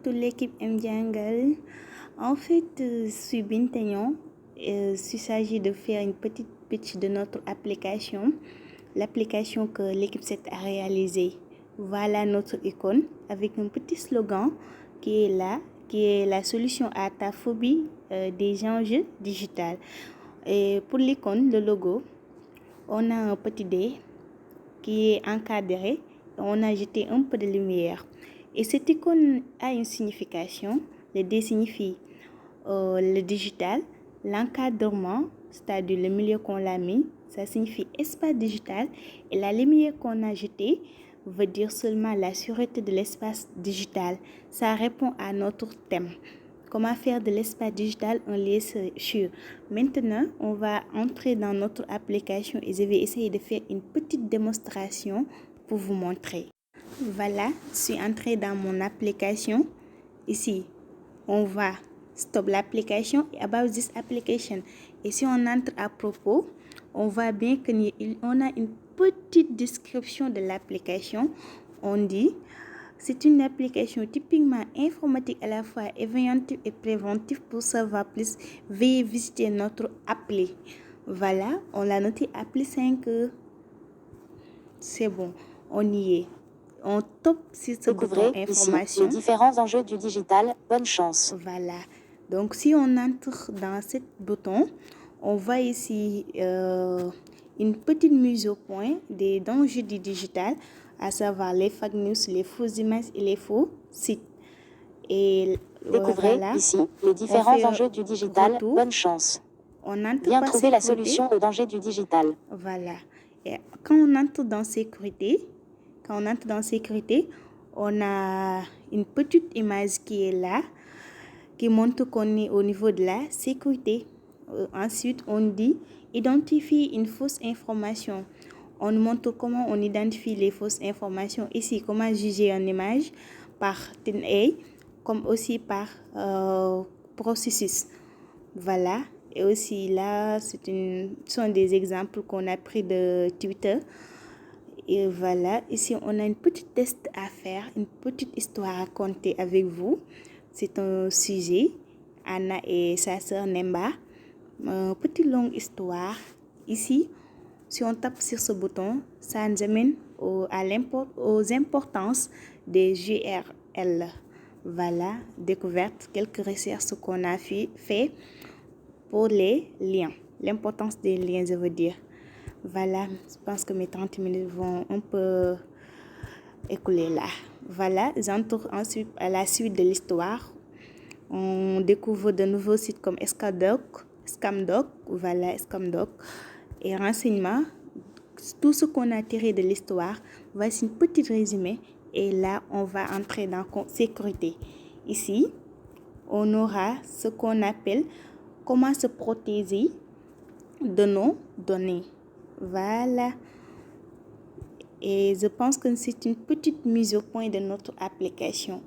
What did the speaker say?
Toute l'équipe Mdiangal. En fait, je suis Bintaignon. Il s'agit de faire une petite pitch de notre application. L'application que l'équipe 7 a réalisée. Voilà notre icône avec un petit slogan qui est là, qui est la solution à ta phobie des enjeux digitaux. Et pour l'icône, le logo, on a un petit dé qui est encadré. On a jeté un peu de lumière. Et cette icône a une signification. Le D signifie le digital, l'encadrement, c'est-à-dire le milieu qu'on l'a mis, ça signifie espace digital. Et la lumière qu'on a jetée veut dire seulement la sûreté de l'espace digital. Ça répond à notre thème. Comment faire de l'espace digital un lieu sûr. Maintenant, on va entrer dans notre application et je vais essayer de faire une petite démonstration pour vous montrer. Voilà, je suis entrée dans mon application. Ici, on va stop l'application et about this application. Et si on entre à propos, on voit bien qu'on a une petite description de l'application. On dit, c'est une application typiquement informatique à la fois évaluative et préventive. Pour savoir plus, veuillez visiter notre appli. Voilà, on l'a noté appli 5. C'est bon, on y est. On top sur ce bouton information. Ici, les différents enjeux du digital. Bonne chance. Voilà. Donc, si on entre dans ce bouton, on voit ici une petite mise au point des dangers du digital, à savoir les fake news, les fausses images et les faux sites. Et Découvrez voilà, ici les différents enjeux du digital. retour. Bonne chance. On entre Bien par trouver la sécurité. solution aux dangers du digital. Voilà. Et quand on entre dans sécurité, on a une petite image qui est là, qui montre qu'on est au niveau de la sécurité. Ensuite, on dit identifie une fausse information. On montre comment on identifie les fausses informations. Ici, comment juger une image par TNA, comme aussi par processus. Voilà. Et aussi là, ce sont des exemples qu'on a pris de Twitter. Et voilà, ici on a une petite test à faire, une petite histoire à raconter avec vous. C'est un sujet, Anna et sa sœur Nemba. Une petite longue histoire. Ici, si on tape sur ce bouton, ça nous amène aux importances des GRL. Voilà, découverte, quelques recherches qu'on a fait pour les liens. L'importance des liens, je veux dire. Voilà, je pense que mes 30 minutes vont un peu écouler là. Voilà, j'entre ensuite à la suite de l'histoire. On découvre de nouveaux sites comme Scamdoc, voilà, Scamdoc, et renseignements. Tout ce qu'on a tiré de l'histoire, voici une petite résumé. Et là, on va entrer dans sécurité. Ici, on aura ce qu'on appelle comment se protéger de nos données. Voilà. Et je pense que c'est une petite mise au point de notre application.